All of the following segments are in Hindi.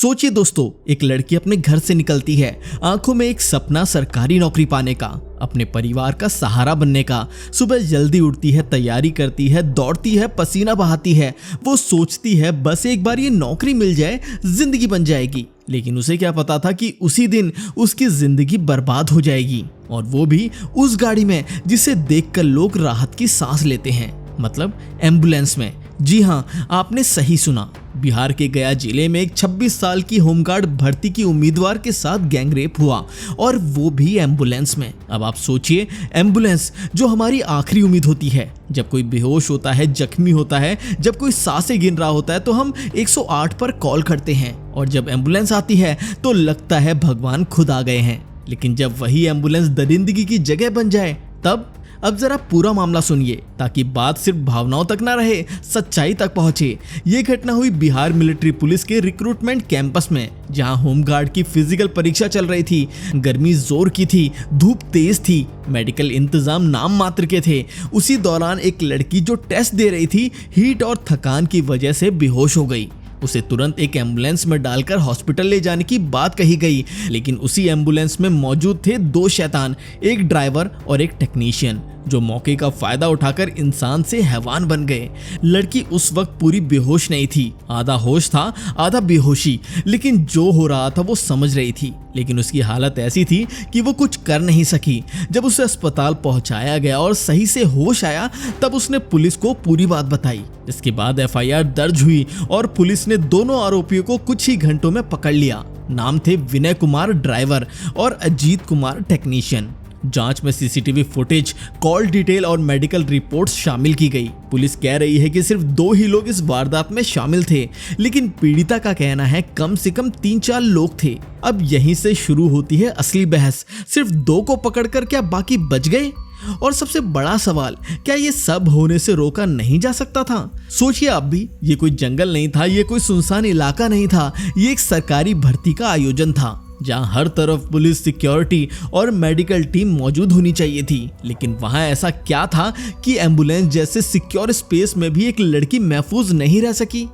सोचिए दोस्तों, एक लड़की अपने घर से निकलती है, आंखों में एक सपना सरकारी नौकरी पाने का, अपने परिवार का सहारा बनने का। सुबह जल्दी उठती है, तैयारी करती है, दौड़ती है, पसीना बहाती है। वो सोचती है बस एक बार ये नौकरी मिल जाए, जिंदगी बन जाएगी। लेकिन उसे क्या पता था कि उसी दिन उसकी जिंदगी बर्बाद हो जाएगी, और वो भी उस गाड़ी में जिसे देखकर लोग राहत की सांस लेते हैं, मतलब एम्बुलेंस में। जी हाँ, आपने सही सुना। बिहार के गया जिले में एक 26 साल की होमगार्ड भर्ती की उम्मीदवार के साथ गैंगरेप हुआ, और वो भी एम्बुलेंस में। अब आप सोचिए, एम्बुलेंस जो हमारी आखिरी उम्मीद होती है। जब कोई बेहोश होता है, जख्मी होता है, जब कोई सांसें गिन रहा होता है, तो हम 108 पर कॉल करते हैं, और जब एम्बुलेंस आती है तो लगता है भगवान खुद आ गए हैं। लेकिन जब वही एम्बुलेंस दरिंदगी की जगह बन जाए तब। अब जरा पूरा मामला सुनिए, ताकि बात सिर्फ भावनाओं तक ना रहे, सच्चाई तक पहुंचे। ये घटना हुई बिहार मिलिट्री पुलिस के रिक्रूटमेंट कैंपस में, जहां होमगार्ड की फिजिकल परीक्षा चल रही थी। गर्मी जोर की थी, धूप तेज थी, मेडिकल इंतजाम नाम मात्र के थे। उसी दौरान एक लड़की जो टेस्ट दे रही थी, हीट और थकान की वजह से बेहोश हो गई। उसे तुरंत एक एम्बुलेंस में डालकर हॉस्पिटल ले जाने की बात कही गई, लेकिन उसी एम्बुलेंस में मौजूद थे 2 शैतान, एक ड्राइवर और एक टेक्नीशियन, जो मौके का फायदा उठाकर इंसान से हैवान बन गए। लड़की उस वक्त पूरी बेहोश नहीं थी, आधा होश था, आधा बेहोशी, लेकिन जो हो रहा था वो समझ रही थी। लेकिन उसकी हालत ऐसी थी कि वो कुछ कर नहीं सकी। जब उसे अस्पताल पहुंचाया गया और सही से होश आया, तब उसने पुलिस को पूरी बात बताई। इसके बाद FIR दर्ज हुई और पुलिस ने दोनों आरोपियों को कुछ ही घंटों में पकड़ लिया। नाम थे विनय कुमार ड्राइवर और अजीत कुमार टेक्नीशियन। जांच में CCTV फुटेज, कॉल डिटेल और मेडिकल रिपोर्ट्स शामिल की गई। पुलिस कह रही है कि सिर्फ 2 ही लोग इस वारदात में शामिल थे, लेकिन पीड़िता का कहना है कम से कम 3-4 लोग थे। अब यहीं से शुरू होती है असली बहस। सिर्फ 2 को पकड़कर क्या बाकी बच गए? और सबसे बड़ा सवाल, क्या ये सब होने से रोका नहीं जा सकता था? सोचिए आप भी, ये कोई जंगल नहीं था, ये कोई सुनसान इलाका नहीं था, ये एक सरकारी भर्ती का आयोजन था, जहां हर तरफ पुलिस, सिक्योरिटी और मेडिकल टीम मौजूद होनी चाहिए थी। लेकिन वहां ऐसा क्या था कि एम्बुलेंस जैसे सिक्योर स्पेस में भी एक लड़की महफूज नहीं रह सकी?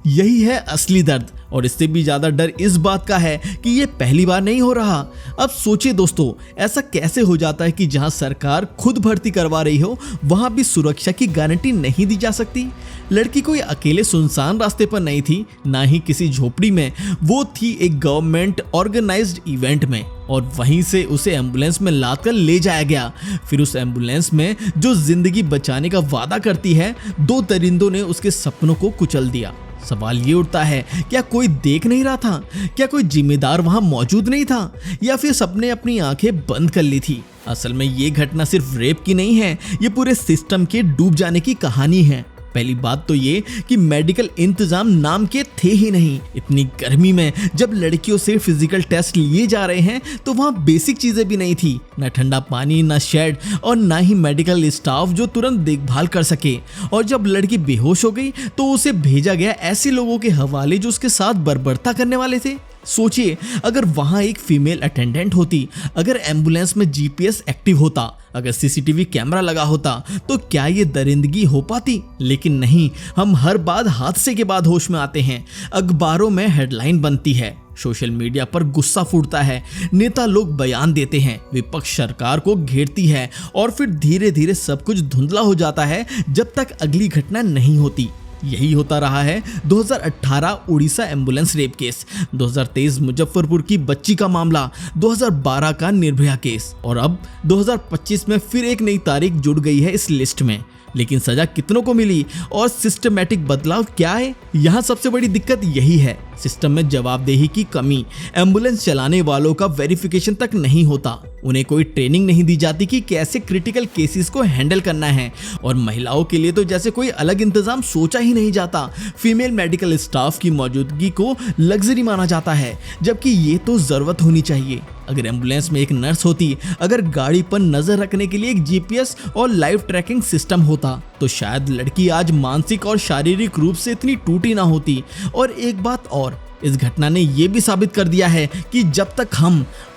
यही है असली दर्द, और इससे भी ज्यादा डर इस बात का है कि ये पहली बार नहीं हो रहा। अब सोचिए दोस्तों, ऐसा कैसे हो जाता है कि जहां सरकार खुद भर्ती करवा रही हो, वहां भी सुरक्षा की गारंटी नहीं दी जा सकती? लड़की कोई अकेले सुनसान रास्ते पर नहीं थी, ना ही किसी झोपड़ी में। वो थी एक गवर्नमेंट ऑर्गेनाइज्ड इवेंट में, और वहीं से उसे एम्बुलेंस में लादकर ले जाया गया। फिर उस एम्बुलेंस में, जो जिंदगी बचाने का वादा करती है, 2 दरिंदों ने उसके सपनों को कुचल दिया। सवाल ये उठता है, क्या कोई देख नहीं रहा था? क्या कोई जिम्मेदार वहां मौजूद नहीं था? या फिर सबने अपनी आंखें बंद कर ली थी? असल में ये घटना सिर्फ रेप की नहीं है, ये पूरे सिस्टम के डूब जाने की कहानी है। पहली बात तो ये कि मेडिकल इंतजाम नाम के थे ही नहीं। इतनी गर्मी में जब लड़कियों से फिजिकल टेस्ट लिए जा रहे हैं, तो वहाँ बेसिक चीजें भी नहीं थी, ना ठंडा पानी, ना शेड, और ना ही मेडिकल स्टाफ जो तुरंत देखभाल कर सके। और जब लड़की बेहोश हो गई तो उसे भेजा गया ऐसे लोगों के हवाले जो उसके साथ बर्बरता करने वाले थे। सोचिए, अगर वहां एक फीमेल अटेंडेंट होती, अगर एम्बुलेंस में GPS एक्टिव होता, अगर CCTV कैमरा लगा होता, तो क्या ये दरिंदगी हो पाती? लेकिन नहीं। हम हर बात हादसे के बाद होश में आते हैं। अखबारों में हेडलाइन बनती है, सोशल मीडिया पर गुस्सा फूटता है, नेता लोग बयान देते हैं, विपक्ष सरकार को घेरती है, और फिर धीरे धीरे सब कुछ धुंधला हो जाता है, जब तक अगली घटना नहीं होती। यही होता रहा है। 2018 Orissa ambulance rape case, 2023 Muzaffarpur की बच्ची का मामला, 2012 का निर्भया केस, और अब 2025 में फिर एक नई तारीख जुड़ गई है इस लिस्ट में। लेकिन सजा कितनों को मिली, और सिस्टमैटिक बदलाव क्या है? यहाँ सबसे बड़ी दिक्कत यही है, सिस्टम में जवाबदेही की कमी। एम्बुलेंस चलाने वालों का वेरिफिकेशन तक नहीं होता, उन्हें कोई ट्रेनिंग नहीं दी जाती कि कैसे क्रिटिकल केसेस को हैंडल करना है, और महिलाओं के लिए तो जैसे कोई अलग इंतजाम सोचा ही नहीं जाता। फीमेल मेडिकल स्टाफ की मौजूदगी को लग्जरी माना जाता है, जबकि ये तो जरूरत होनी चाहिए। अगर एम्बुलेंस में एक नर्स होती, अगर गाड़ी पर नजर रखने के लिए एक GPS और लाइव ट्रैकिंग सिस्टम होता, तो शायद लड़की आज मानसिक और शारीरिक रूप से इतनी टूटी ना होती। और एक बात और, इस घटना ने यह भी साबित कर दिया है कि जब तक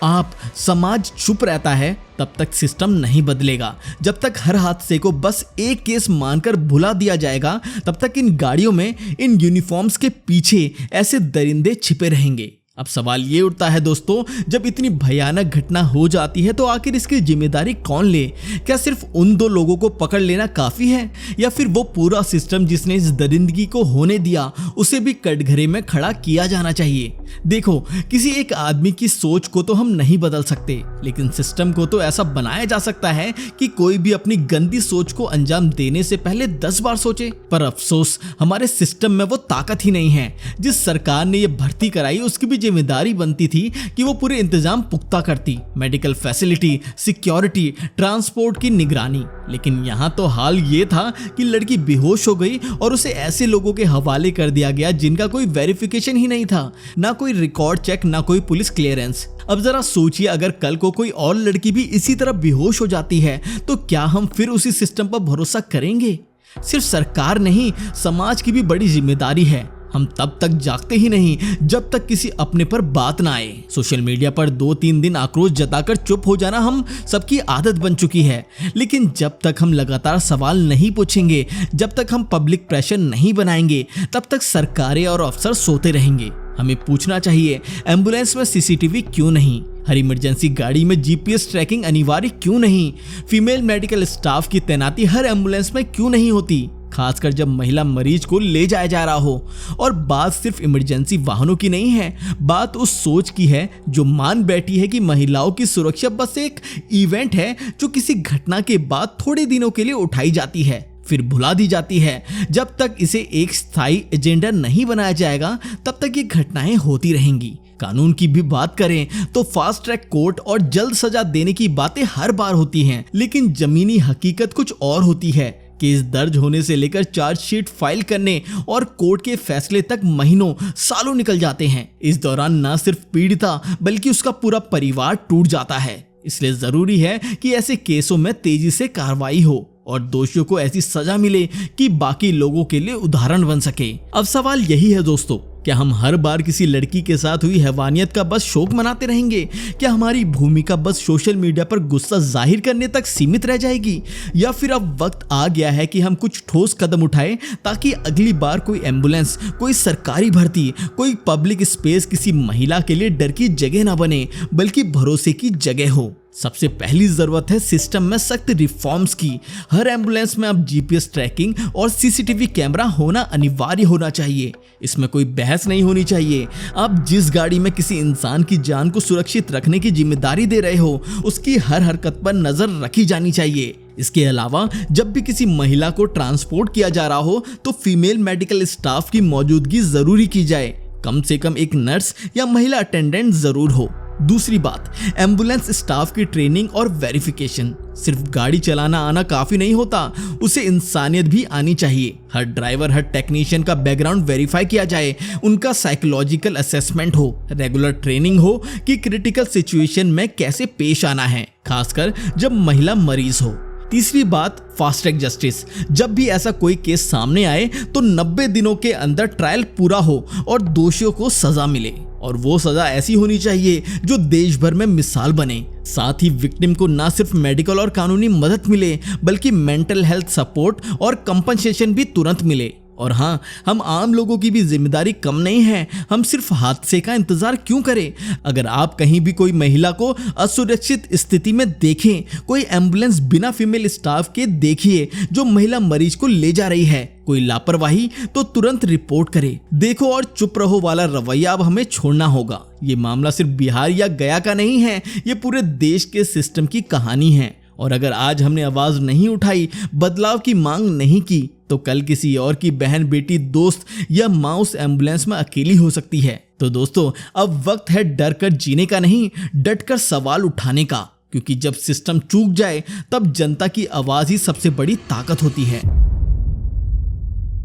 आप समाज चुप रहता है तब तक सिस्टम नहीं बदलेगा। जब तक हर हादसे को बस एक केस मानकर भुला दिया जाएगा तब तक इन गाड़ियों में, इन यूनिफॉर्म्स के पीछे ऐसे दरिंदे छिपे रहेंगे। अब सवाल ये उठता है दोस्तों, जब इतनी भयानक घटना हो जाती है तो आखिर इसकी जिम्मेदारी कौन ले? क्या सिर्फ उन 2 लोगों को पकड़ लेना काफी है, या फिर वो पूरा सिस्टम जिसने इस दरिंदगी को होने दिया उसे भी कटघरे में खड़ा किया जाना चाहिए? देखो, किसी एक आदमी की सोच को तो हम नहीं बदल सकते, लेकिन सिस्टम को तो ऐसा बनाया जा सकता है कि कोई भी अपनी गंदी सोच को अंजाम देने से पहले 10 बार सोचे। पर अफसोस, हमारे सिस्टम में वो ताकत ही नहीं है। जिस सरकार ने ये भर्ती कराई उसकी भी जिम्मेदारी बनती थी कि वो पूरे इंतजाम पुख्ता करती, मेडिकल फैसिलिटी, सिक्योरिटी, ट्रांसपोर्ट की निगरानी। लेकिन यहाँ तो हाल ये था कि लड़की बेहोश हो गई और उसे ऐसे लोगों के हवाले कर दिया गया जिनका कोई वेरिफिकेशन ही नहीं था, ना कोई रिकॉर्ड चेक, ना कोई पुलिस क्लियरेंस। अब जरा सोचिए, अगर कल को कोई और लड़की भी इसी तरह बेहोश हो जाती है तो क्या हम फिर उसी सिस्टम पर भरोसा करेंगे? सिर्फ सरकार नहीं, समाज की भी बड़ी जिम्मेदारी है। हम तब तक जागते ही नहीं जब तक किसी अपने पर बात ना आए। सोशल मीडिया पर 2-3 दिन आक्रोश जताकर चुप हो जाना हम सबकी आदत बन चुकी है, लेकिन जब तक हम लगातार सवाल नहीं पूछेंगे, जब तक हम पब्लिक प्रेशर नहीं बनाएंगे, तब तक सरकारें और अफसर सोते रहेंगे। हमें पूछना चाहिए, एम्बुलेंस में सीसीटीवी क्यों नहीं? हर इमरजेंसी गाड़ी में जीपीएस ट्रैकिंग अनिवार्य क्यों नहीं? फीमेल मेडिकल स्टाफ की तैनाती हर एम्बुलेंस में क्यों नहीं होती, खासकर जब महिला मरीज को ले जाया जा रहा हो? और बात सिर्फ इमरजेंसी वाहनों की नहीं है, बात उस सोच की है जो मान बैठी है कि महिलाओं की सुरक्षा बस एक इवेंट है जो किसी घटना के बाद थोड़े दिनों के लिए उठाई जाती है, फिर भुला दी जाती है। जब तक इसे एक स्थायी एजेंडा नहीं बनाया जाएगा तब तक ये घटनाएं होती रहेंगी। कानून की भी बात करें तो फास्ट ट्रैक कोर्ट और जल्द सजा देने की बातें हर बार होती हैं, लेकिन जमीनी हकीकत कुछ और होती है। केस दर्ज होने से लेकर चार्जशीट फाइल करने और कोर्ट के फैसले तक महीनों, सालों निकल जाते हैं। इस दौरान न सिर्फ पीड़िता बल्कि उसका पूरा परिवार टूट जाता है। इसलिए जरूरी है कि ऐसे केसों में तेजी से कार्रवाई हो और दोषियों को ऐसी सजा मिले कि बाकी लोगों के लिए उदाहरण बन सके। अब सवाल यही है दोस्तों, क्या हम हर बार किसी लड़की के साथ हुई हैवानियत का बस शोक मनाते रहेंगे? क्या हमारी भूमिका बस सोशल मीडिया पर गुस्सा जाहिर करने तक सीमित रह जाएगी? या फिर अब वक्त आ गया है कि हम कुछ ठोस कदम उठाएं ताकि अगली बार कोई एम्बुलेंस, कोई सरकारी भर्ती, कोई पब्लिक स्पेस किसी महिला के लिए डर की जगह ना बने बल्कि भरोसे की जगह हो? सबसे पहली जरूरत है सिस्टम में सख्त रिफॉर्म्स की। हर एम्बुलेंस में अब जीपीएस ट्रैकिंग और सीसीटीवी कैमरा होना अनिवार्य होना चाहिए। इसमें कोई बहस नहीं होनी चाहिए। आप जिस गाड़ी में किसी इंसान की जान को सुरक्षित रखने की जिम्मेदारी दे रहे हो उसकी हर हरकत पर नजर रखी जानी चाहिए। इसके अलावा जब भी किसी महिला को ट्रांसपोर्ट किया जा रहा हो तो फीमेल मेडिकल स्टाफ की मौजूदगी जरूरी की जाए। कम से कम एक नर्स या महिला अटेंडेंट जरूर हो। दूसरी बात, एम्बुलेंस स्टाफ की ट्रेनिंग और वेरिफिकेशन। सिर्फ गाड़ी चलाना आना काफी नहीं होता, उसे इंसानियत भी आनी चाहिए। हर ड्राइवर, हर टेक्नीशियन का बैकग्राउंड वेरीफाई किया जाए, उनका साइकोलॉजिकल असेसमेंट हो, रेगुलर ट्रेनिंग हो कि क्रिटिकल सिचुएशन में कैसे पेश आना है, खासकर जब महिला मरीज हो। तीसरी बात, फास्ट ट्रैक जस्टिस। जब भी ऐसा कोई केस सामने आए तो 90 दिनों के अंदर ट्रायल पूरा हो और दोषियों को सजा मिले, और वो सजा ऐसी होनी चाहिए जो देश भर में मिसाल बने। साथ ही विक्टिम को न सिर्फ मेडिकल और कानूनी मदद मिले बल्कि मेंटल हेल्थ सपोर्ट और कंपनसेशन भी तुरंत मिले। और हाँ, हम आम लोगों की भी जिम्मेदारी कम नहीं है। हम सिर्फ हादसे का इंतजार क्यों करें? अगर आप कहीं भी कोई महिला को असुरक्षित स्थिति में देखें, कोई एम्बुलेंस बिना फीमेल स्टाफ के देखिए जो महिला मरीज को ले जा रही है, कोई लापरवाही, तो तुरंत रिपोर्ट करें। देखो और चुप रहो वाला रवैया अब हमें छोड़ना होगा। ये मामला सिर्फ बिहार या गया का नहीं है, ये पूरे देश के सिस्टम की कहानी है। और अगर आज हमने आवाज नहीं उठाई, बदलाव की मांग नहीं की, तो कल किसी और की बहन, बेटी, दोस्त या माँ उस एम्बुलेंस में अकेली हो सकती है। तो दोस्तों, अब वक्त है डर कर जीने का नहीं, डट कर सवाल उठाने का, क्योंकि जब सिस्टम चूक जाए तब जनता की आवाज ही सबसे बड़ी ताकत होती है।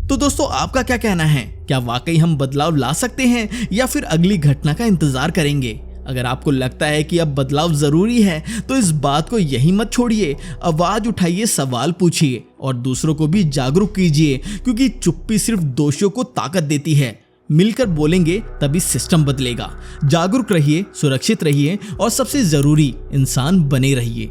तो दोस्तों, आपका क्या कहना है? क्या वाकई हम बदलाव ला सकते हैं या फिर अगली घटना का इंतजार करेंगे? अगर आपको लगता है कि अब बदलाव जरूरी है तो इस बात को यही मत छोड़िए, आवाज उठाइए, सवाल पूछिए और दूसरों को भी जागरूक कीजिए, क्योंकि चुप्पी सिर्फ दोषियों को ताकत देती है, मिलकर बोलेंगे तभी सिस्टम बदलेगा। जागरूक रहिए, सुरक्षित रहिए और सबसे जरूरी इंसान बने रहिए।